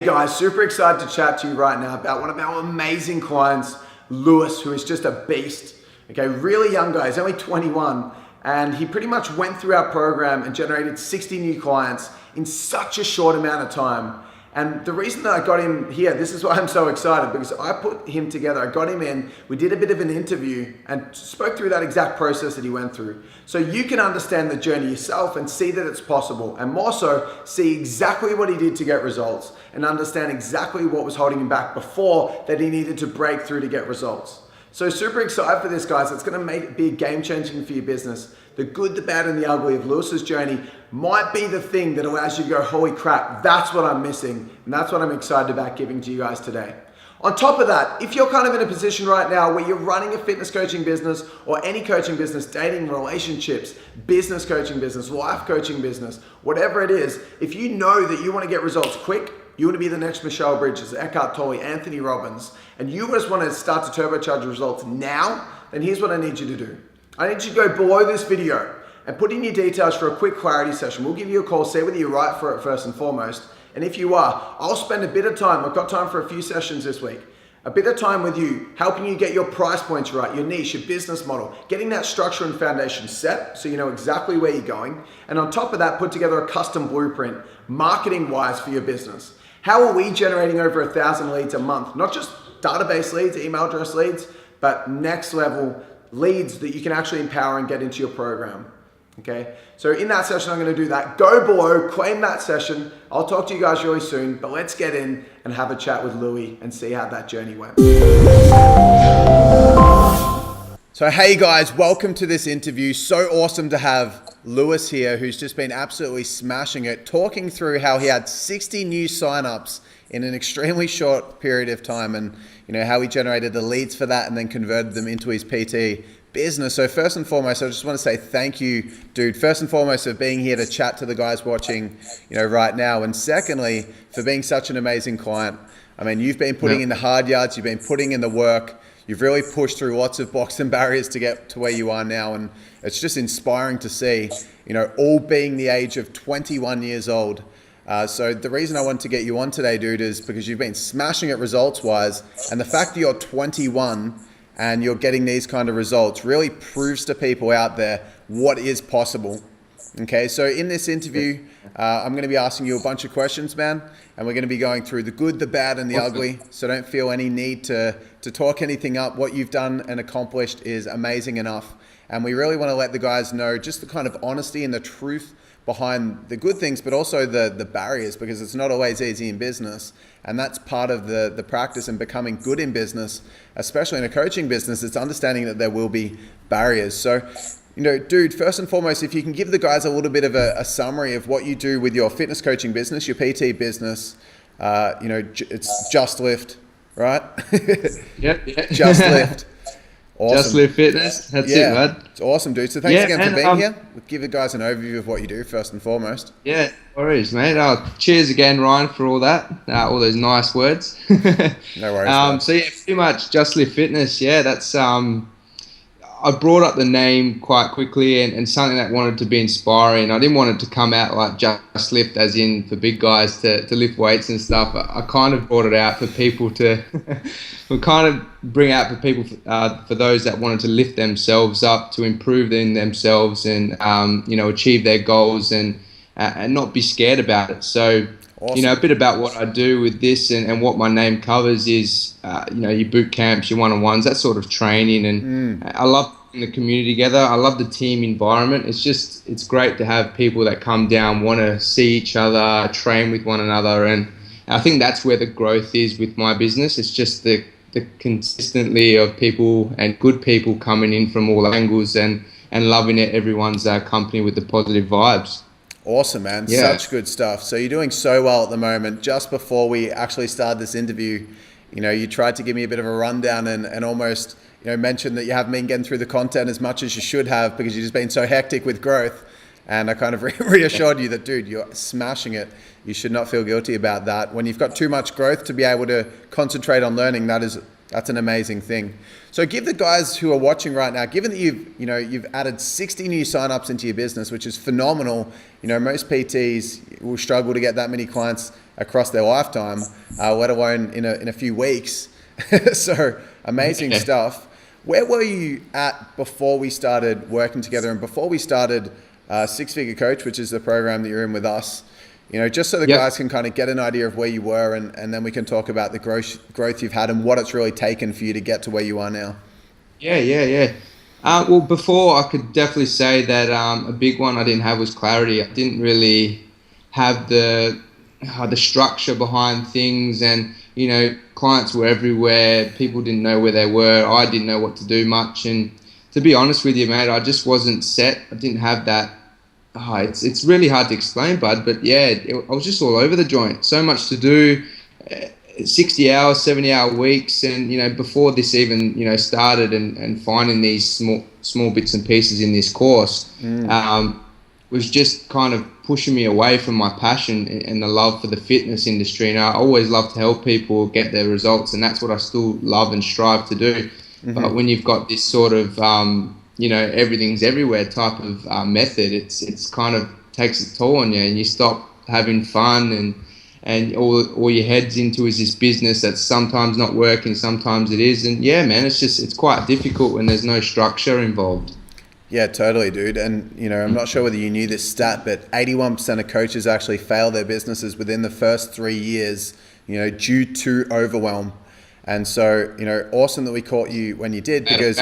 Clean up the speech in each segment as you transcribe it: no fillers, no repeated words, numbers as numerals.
Guys, super excited to chat to you right now about one of our amazing clients, Lewis, who is just a beast. Okay, really young guy, he's only 21, and he pretty much went through our program and generated 60 new clients in such a short amount of time. And the reason that I got him here, this is why I'm so excited, because I put him together, I got him in, we did a bit of an interview and spoke through that exact process that he went through. So you can understand the journey yourself and see that it's possible, and more so, see exactly what he did to get results and understand exactly what was holding him back before that he needed to break through to get results. So super excited for this, guys. It's gonna be a game changing for your business. The good, the bad, and the ugly of Lewis's journey might be the thing that allows you to go, holy crap, that's what I'm missing. And that's what I'm excited about giving to you guys today. On top of that, if you're kind of in a position right now where you're running a fitness coaching business or any coaching business, dating, relationships, business coaching business, life coaching business, whatever it is, if you know that you want to get results quick, you want to be the next Michelle Bridges, Eckhart Tolle, Anthony Robbins, and you just want to start to turbocharge your results now, then here's what I need you to do. I need you to go below this video and put in your details for a quick clarity session. We'll give you a call, see whether you're right for it first and foremost. And if you are, I'll spend a bit of time, I've got time for a few sessions this week, a bit of time with you, helping you get your price points right, your niche, your business model, getting that structure and foundation set so you know exactly where you're going. And on top of that, put together a custom blueprint, marketing-wise for your business. How are we generating over 1,000 leads a month? Not just database leads, email address leads, but next level leads that you can actually empower and get into your program. Okay, so in that session, I'm going to do that. Go below, claim that session. I'll talk to you guys really soon, but let's get in and have a chat with Louis and see how that journey went. So hey guys, welcome to this interview. So awesome to have Lewis here, who's just been absolutely smashing it, talking through how he had 60 new signups in an extremely short period of time, and how he generated the leads for that and then converted them into his PT business. So first and foremost, I just want to say thank you, dude. First and foremost, for being here to chat to the guys watching, right now, and secondly, for being such an amazing client. I mean, you've been putting in the hard yards, you've been putting in the work. You've really pushed through lots of blocks and barriers to get to where you are now, and it's just inspiring to see, all being the age of 21 years old. So the reason I wanted to get you on today, dude, is because you've been smashing it results-wise, and the fact that you're 21 and you're getting these kind of results really proves to people out there what is possible. Okay, so in this interview, I'm going to be asking you a bunch of questions, man, and we're going to be going through the good, the bad, and the ugly. So don't feel any need to talk anything up. What you've done and accomplished is amazing enough, and we really want to let the guys know just the kind of honesty and the truth behind the good things, but also the barriers, because it's not always easy in business, and that's part of the practice in becoming good in business, especially in a coaching business. It's understanding that there will be barriers. So dude, first and foremost, if you can give the guys a little bit of a summary of what you do with your fitness coaching business, your PT business, it's Just Lift, right? Yep. Just Lift. Awesome. Just Live Fitness. That's it, bud. It's awesome, dude. So thanks again for being here. We'll give the guys an overview of what you do first and foremost. Yeah, no worries, mate. Cheers again, Ryan, for all that, all those nice words. No worries. So yeah, pretty much Just Live Fitness. Yeah, that's I brought up the name quite quickly, and something that wanted to be inspiring. I didn't want it to come out like Just Lift, as in for big guys to lift weights and stuff. I kind of brought it out for people to, we kind of bring out for people, for those that wanted to lift themselves up, to improve in themselves and, achieve their goals and not be scared about it. So, awesome. A bit about what I do with this and what my name covers is, your boot camps, your one-on-ones, that sort of training. And I love putting the community together. I love the team environment. It's great to have people that come down, want to see each other, train with one another. And I think that's where the growth is with my business. It's just the consistently of people and good people coming in from all angles and loving it, everyone's company with the positive vibes. Awesome, man. Yeah. Such good stuff. So you're doing so well at the moment. Just before we actually started this interview, you tried to give me a bit of a rundown and almost, mentioned that you haven't been getting through the content as much as you should have because you've just been so hectic with growth. And I kind of reassured you that, dude, you're smashing it. You should not feel guilty about that. When you've got too much growth to be able to concentrate on learning, that's an amazing thing. So give the guys who are watching right now, given that you've added 60 new signups into your business, which is phenomenal. Most PTs will struggle to get that many clients across their lifetime, let alone in a few weeks. So amazing stuff. Where were you at before we started working together and before we started Six Figure Coach, which is the program that you're in with us? You know, just so the guys can kind of get an idea of where you were, and then we can talk about the growth you've had and what it's really taken for you to get to where you are now. Yeah. Well, before, I could definitely say that a big one I didn't have was clarity. I didn't really have the structure behind things, and you know, clients were everywhere. People didn't know where they were. I didn't know what to do much, and to be honest with you, mate, I just wasn't set. I didn't have that. It's really hard to explain, bud, but yeah, I was just all over the joint. So much to do, 60 hours, 70-hour weeks, and you know, before this even started, and finding these small bits and pieces in this course was just kind of pushing me away from my passion and the love for the fitness industry. And I always love to help people get their results, and that's what I still love and strive to do. But when you've got this sort of everything's everywhere type of method, it's kind of takes a toll on you, and you stop having fun, and all your head's into is this business that's sometimes not working, sometimes it is. And yeah, man, it's quite difficult when there's no structure involved. Yeah, totally, dude. And you know, I'm not sure whether you knew this stat, but 81% of coaches actually fail their businesses within the first 3 years, due to overwhelm. And so, awesome that we caught you when you did, because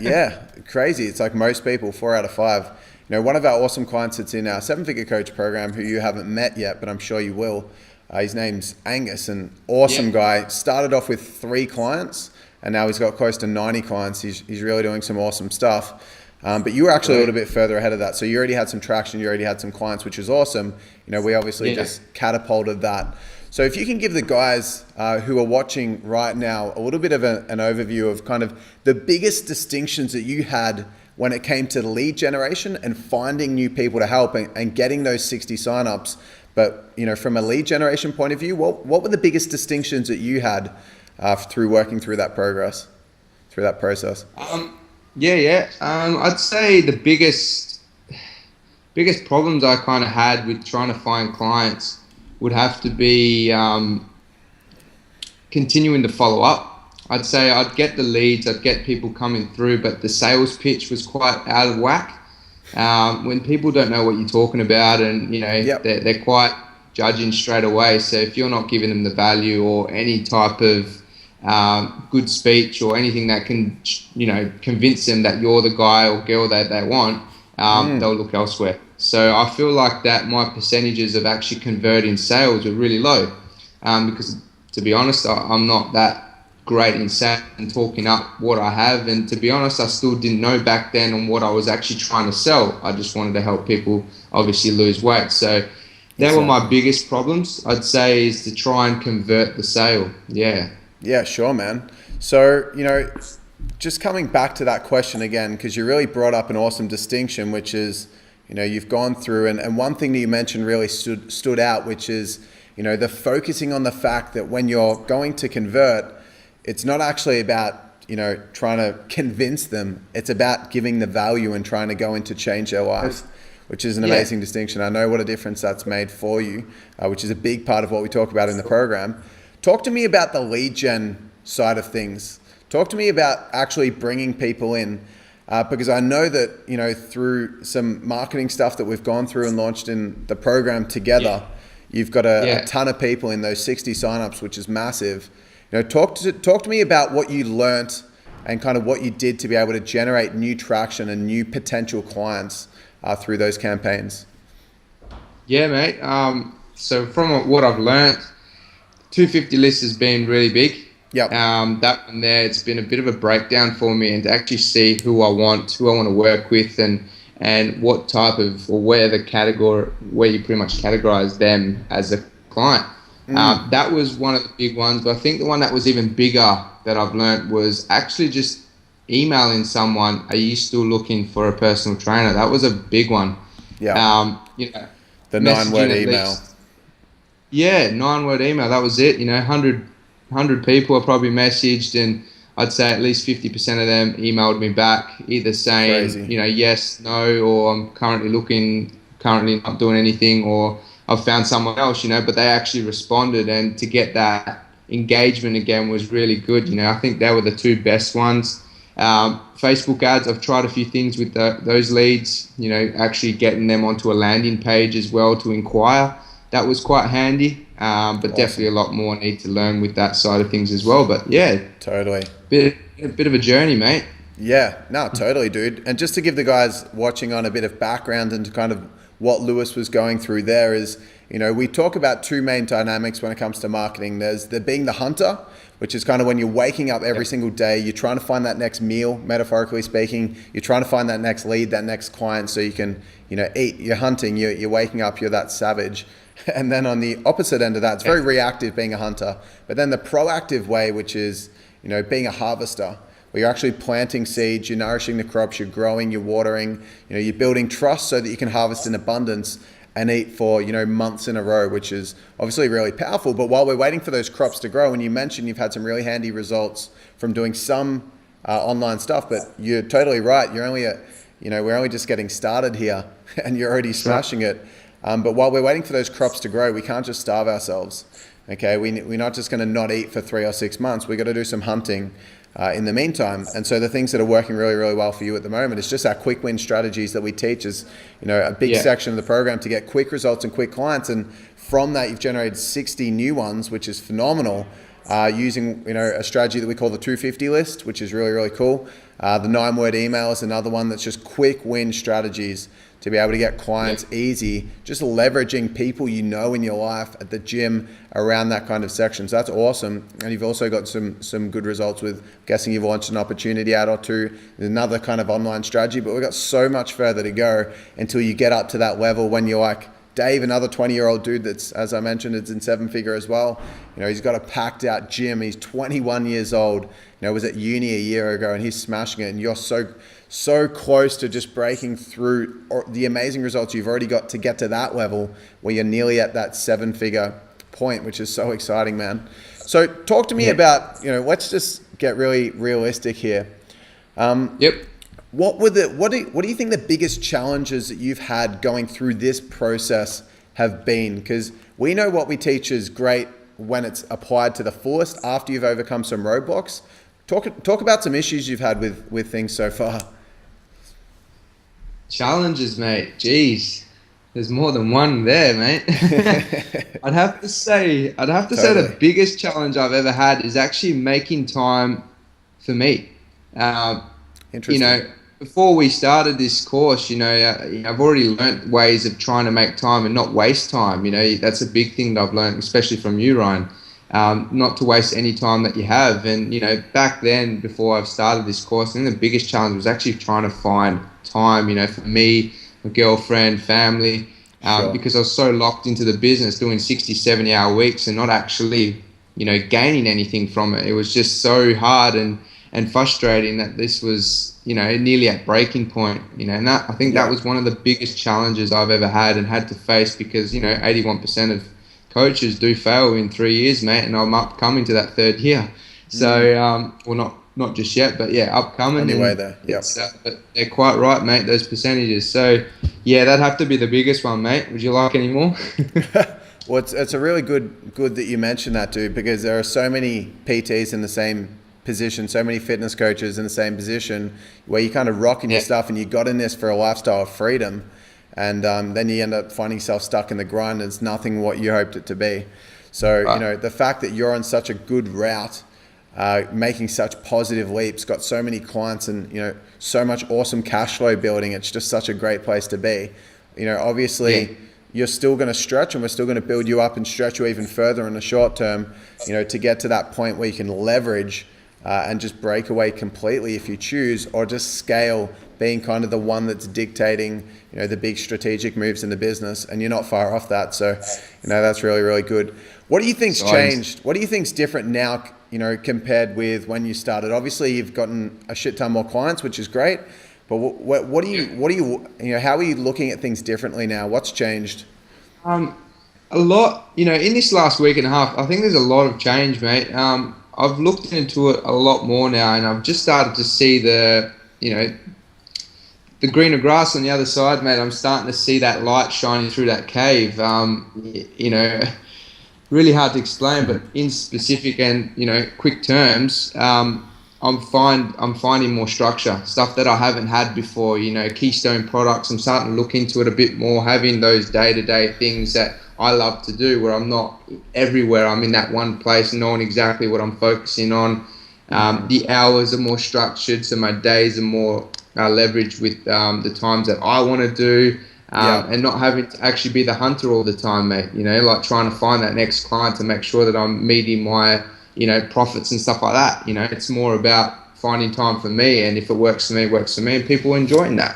yeah, crazy. It's like most people, 4 out of 5. One of our awesome clients that's in our 7-Figure Coach program, who you haven't met yet, but I'm sure you will. His name's Angus, an awesome guy. Started off with 3 clients, and now he's got close to 90 clients. He's really doing some awesome stuff. But you were actually a little bit further ahead of that. So you already had some traction. You already had some clients, which is awesome. We obviously just catapulted that. So if you can give the guys who are watching right now a little bit of an overview of kind of the biggest distinctions that you had when it came to lead generation and finding new people to help and getting those 60 signups. But, from a lead generation point of view, what were the biggest distinctions that you had through working through that process? I'd say the biggest problems I kind of had with trying to find clients would have to be continuing to follow up. I'd say I'd get the leads, I'd get people coming through, but the sales pitch was quite out of whack. When people don't know what you're talking about, and they're quite judging straight away. So if you're not giving them the value or any type of good speech or anything that can convince them that you're the guy or girl that they want, they'll look elsewhere. So I feel like that my percentages of actually converting sales were really low, because to be honest, I'm not that great in sales and talking up what I have. And to be honest, I still didn't know back then on what I was actually trying to sell. I just wanted to help people obviously lose weight. So they were my biggest problems, I'd say, is to try and convert the sale. Yeah, sure, man. So, just coming back to that question again, because you really brought up an awesome distinction, which is, you've gone through, and one thing that you mentioned really stood out, which is, the focusing on the fact that when you're going to convert, it's not actually about, trying to convince them. It's about giving the value and trying to go in to change their lives, which is an amazing distinction. I know what a difference that's made for you, which is a big part of what we talk about in the program. Talk to me about the lead gen side of things. Talk to me about actually bringing people in, because I know that, through some marketing stuff that we've gone through and launched in the program together, you've got a ton of people in those 60 signups, which is massive. Talk to me about what you learnt and kind of what you did to be able to generate new traction and new potential clients through those campaigns. Yeah, mate. So from what I've learnt, 250 list has been really big. Yep. That one there, it's been a bit of a breakdown for me, and to actually see who I want to work with, and what type of, or where you pretty much categorize them as a client. That was one of the big ones, but I think the one that was even bigger that I've learned was actually just emailing someone, are you still looking for a personal trainer? That was a big one. Yeah. The 9-word email. Yeah, 9-word email. That was it. 100 people I probably messaged, and I'd say at least 50% of them emailed me back, either saying, yes, no, or I'm currently looking, currently not doing anything, or I've found someone else, but they actually responded, and to get that engagement again was really good. I think they were the two best ones. Facebook ads, I've tried a few things with those leads, actually getting them onto a landing page as well to inquire. That was quite handy, but awesome. Definitely a lot more need to learn with that side of things as well. But yeah, totally. A bit of a journey, mate. Yeah, no, totally, dude. And just to give the guys watching on a bit of background into kind of what Lewis was going through there is, we talk about two main dynamics when it comes to marketing. There's the being the hunter, which is kind of when you're waking up every single day, you're trying to find that next meal, metaphorically speaking. You're trying to find that next lead, that next client so you can, eat. You're hunting, you're waking up, you're that savage. And then on the opposite end of that, it's very reactive being a hunter. But then the proactive way, which is, being a harvester, where you're actually planting seeds, you're nourishing the crops, you're growing, you're watering, you're building trust so that you can harvest in abundance and eat for, months in a row, which is obviously really powerful. But while we're waiting for those crops to grow, and you mentioned you've had some really handy results from doing some online stuff, but you're totally right. You're only we're only just getting started here and you're already smashing it. But while we're waiting for those crops to grow, we can't just starve ourselves. Okay, we're not just going to not eat for 3 or 6 months. We've got to do some hunting in the meantime. And so the things that are working really, really well for you at the moment is just our quick win strategies that we teach as, a big section of the program to get quick results and quick clients. And from that, you've generated 60 new ones, which is phenomenal, using, a strategy that we call the 250 list, which is really, really cool. The 9-word email is another one that's just quick win strategies to be able to get clients easy, just leveraging people in your life at the gym around that kind of section. So that's awesome. And you've also got some good results with, I'm guessing you've launched an opportunity ad or two, another kind of online strategy, but we've got so much further to go until you get up to that level when you're like Dave, another 20-year-old dude that's, as I mentioned, is in 7-figure as well. He's got a packed out gym. He's 21 years old. Was at uni a year ago and he's smashing it. And you're so close to just breaking through the amazing results you've already got to get to that level where you're nearly at that 7-figure point, which is so exciting, man. So talk to me about, let's just get really realistic here. What do you think the biggest challenges that you've had going through this process have been? Because we know what we teach is great when it's applied to the fullest after you've overcome some roadblocks. Talk about some issues you've had with things so far. Challenges, mate. Jeez, there's more than one there, mate. I'd have to say the biggest challenge I've ever had is actually making time for me. Interesting. Before we started this course, I've already learnt ways of trying to make time and not waste time. That's a big thing that I've learned, especially from you, Ryan. Not to waste any time that you have. And, back then, before I've started this course, I think the biggest challenge was actually trying to find time, for me, my girlfriend, family, because I was so locked into the business doing 60, 70-hour weeks and not actually, gaining anything from it. It was just so hard and frustrating that this was, nearly at breaking point, and that, I think that was one of the biggest challenges I've ever had and had to face because, 81% of coaches do fail in 3 years, mate, and I'm upcoming to that 3rd year. So, well, not just yet, but yeah, upcoming. On your way there. Yep. But they're quite right, mate, those percentages. So, yeah, that'd have to be the biggest one, mate. Would you like any more? Well, it's a really good that you mentioned that, dude, because there are so many PTs in the same position, so many fitness coaches in the same position where you kind of rocking your stuff and you got in this for a lifestyle of freedom. And then you end up finding yourself stuck in the grind and it's nothing what you hoped it to be. So, the fact that you're on such a good route, making such positive leaps, got so many clients and, so much awesome cash flow building, it's just such a great place to be. Obviously you're still going to stretch and we're still going to build you up and stretch you even further in the short term, to get to that point where you can leverage and just break away completely if you choose, or just scale, being kind of the one that's dictating, the big strategic moves in the business, and you're not far off that. So, that's really, really good. What do you think's changed? What do you think's different now, compared with when you started? Obviously, you've gotten a shit ton more clients, which is great. But what do you, how are you looking at things differently now? What's changed? A lot, in this last week and a half, I think there's a lot of change, mate. I've looked into it a lot more now, and I've just started to see the the greener grass on the other side, mate. I'm starting to see that light shining through that cave. You know, really hard to explain, but in specific and, you know, quick terms, I'm finding more structure, stuff that I haven't had before. You know, Keystone products. I'm starting to look into it a bit more, having those day-to-day things that I love to do, where I'm not everywhere. I'm in that one place, knowing exactly what I'm focusing on. The hours are more structured, so my days are more leveraged with the times that I want to do, and not having to actually be the hunter all the time, mate. You know, like trying to find that next client to make sure that I'm meeting my, you know, profits and stuff like that. You know, it's more about finding time for me, and if it works for me, it works for me, and people enjoying that.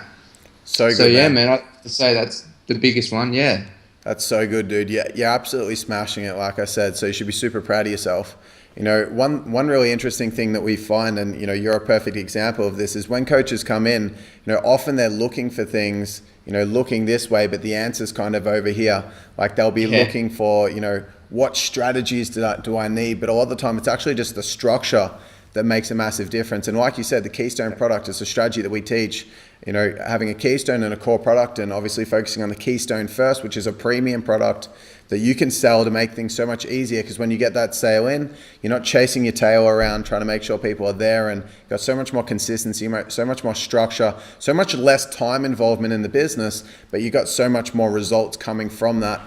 So good, yeah, man, I have to say that's the biggest one. Yeah. That's so good, dude. Yeah, you're absolutely smashing it, like I said. So you should be super proud of yourself. You know, one really interesting thing that we find, and, you know, you're a perfect example of this, is when coaches come in, you know, often they're looking for things, you know, looking this way, but the answer's kind of over here. Like they'll be looking for, you know, what strategies do I need? But a lot of the time it's actually just the structure that makes a massive difference. And like you said, the Keystone product is a strategy that we teach, you know, having a Keystone and a core product, and obviously focusing on the Keystone first, which is a premium product that you can sell to make things so much easier. Because when you get that sale in, you're not chasing your tail around trying to make sure people are there, and you've got so much more consistency, so much more structure, so much less time involvement in the business, but you got so much more results coming from that.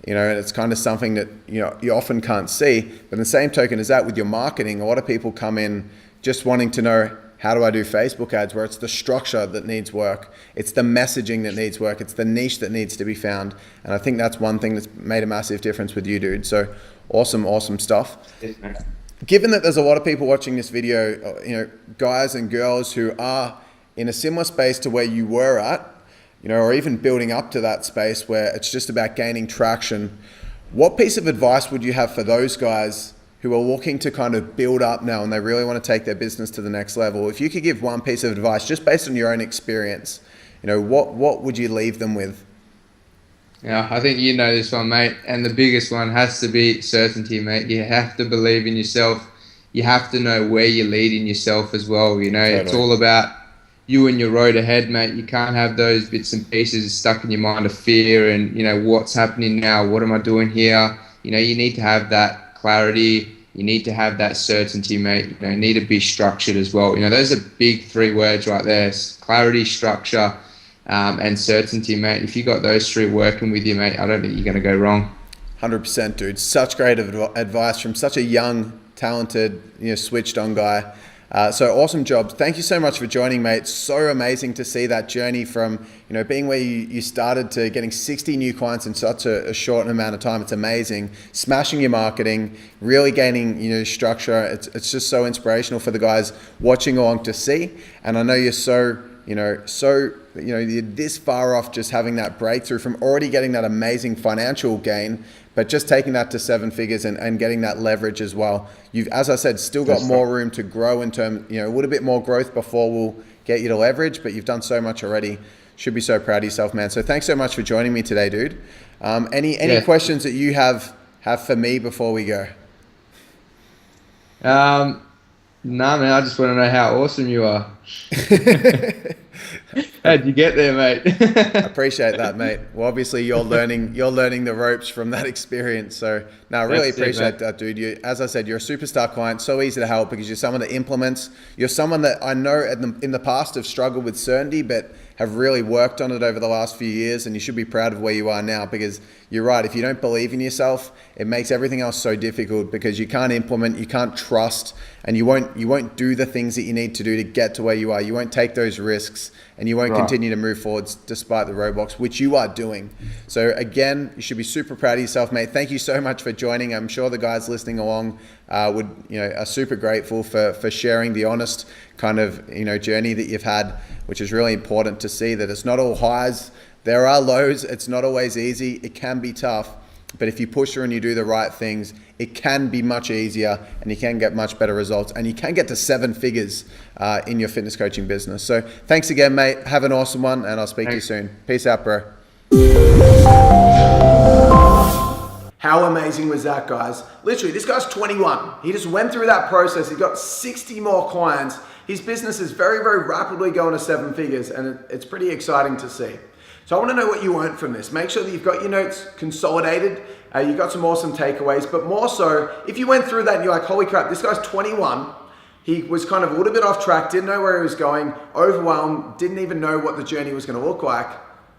You know, and it's kind of something that, you know, you often can't see. But in the same token as that, with your marketing, a lot of people come in just wanting to know, how do I do Facebook ads? Where it's the structure that needs work. It's the messaging that needs work. It's the niche that needs to be found. And I think that's one thing that's made a massive difference with you, dude. So awesome stuff. Given that there's a lot of people watching this video, you know, guys and girls who are in a similar space to where you were at, you know, or even building up to that space where it's just about gaining traction, what piece of advice would you have for those guys who are looking to kind of build up now and they really want to take their business to the next level? If you could give one piece of advice just based on your own experience, you know, what would you leave them with? Yeah, I think you know this one, mate. And the biggest one has to be certainty, mate. You have to believe in yourself. You have to know where you're leading yourself as well. You know, It's all about you and your road ahead, mate. You can't have those bits and pieces stuck in your mind of fear and, you know, what's happening now? What am I doing here? You know, you need to have that clarity. You need to have that certainty, mate. You know, you need to be structured as well. You know, those are big three words right there: clarity, structure, and certainty, mate. If you got those three working with you, mate, I don't think you're going to go wrong. 100%, dude. Such great advice from such a young, talented, you know, switched on guy. So awesome job. Thank you so much for joining, mate. So amazing to see that journey from, you know, being where you started to getting 60 new clients in such a short amount of time. It's amazing. Smashing your marketing, really gaining, you know, structure. It's just so inspirational for the guys watching along to see. And I know you're you're this far off just having that breakthrough from already getting that amazing financial gain, but just taking that to 7 figures and getting that leverage as well. You've, as I said, still got more room to grow in terms, you know, a little bit more growth before we'll get you to leverage, but you've done so much already. Should be so proud of yourself, man. So thanks so much for joining me today, dude. Any questions that you have for me before we go? Nah, man, I just want to know how awesome you are. How'd you get there, mate? I appreciate that, mate. Well, obviously you're learning the ropes from that experience. So no, I really appreciate that, dude. As I said, you're a superstar client, so easy to help because you're someone that implements. You're someone that I know in the past have struggled with certainty, but have really worked on it over the last few years, and you should be proud of where you are now, because you're right. If you don't believe in yourself, it makes everything else so difficult, because you can't implement, you can't trust, and you won't do the things that you need to do to get to where you are. You won't take those risks, and you won't continue to move forwards despite the roadblocks, which you are doing. So again, you should be super proud of yourself, mate. Thank you so much for joining. I'm sure the guys listening along are super grateful for sharing the honest kind of, journey that you've had, which is really important to see that it's not all highs. There are lows. It's not always easy. It can be tough, but if you push through and you do the right things, it can be much easier, and you can get much better results, and you can get to 7 figures in your fitness coaching business. So thanks again, mate. Have an awesome one, and I'll speak to you soon. Peace out, bro. How amazing was that, guys? Literally, this guy's 21. He just went through that process. He got 60 more clients. his business is very, very rapidly going to 7 figures, and it's pretty exciting to see. So I want to know what you learned from this. Make sure that you've got your notes consolidated. You've got some awesome takeaways, but more so, if you went through that and you're like, holy crap, this guy's 21. He was kind of a little bit off track, didn't know where he was going, overwhelmed, didn't even know what the journey was going to look like,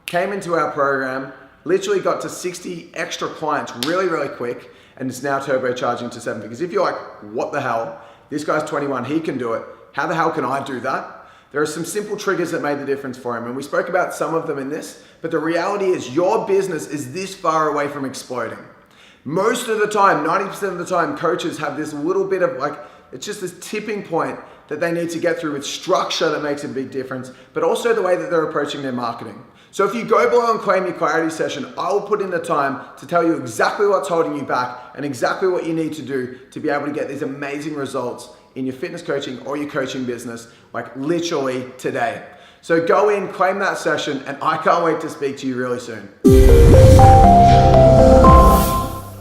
came into our program, literally got to 60 extra clients really, really quick, and is now turbocharging to 7 figures. If you're like, what the hell? This guy's 21, he can do it. How the hell can I do that? There are some simple triggers that made the difference for him, and we spoke about some of them in this, but the reality is your business is this far away from exploding. Most of the time, 90% of the time, coaches have this little bit of like, it's just this tipping point that they need to get through with structure that makes a big difference, but also the way that they're approaching their marketing. So if you go below and claim your clarity session, I will put in the time to tell you exactly what's holding you back and exactly what you need to do to be able to get these amazing results in your fitness coaching or your coaching business, like literally today. So go in, claim that session, and I can't wait to speak to you really soon.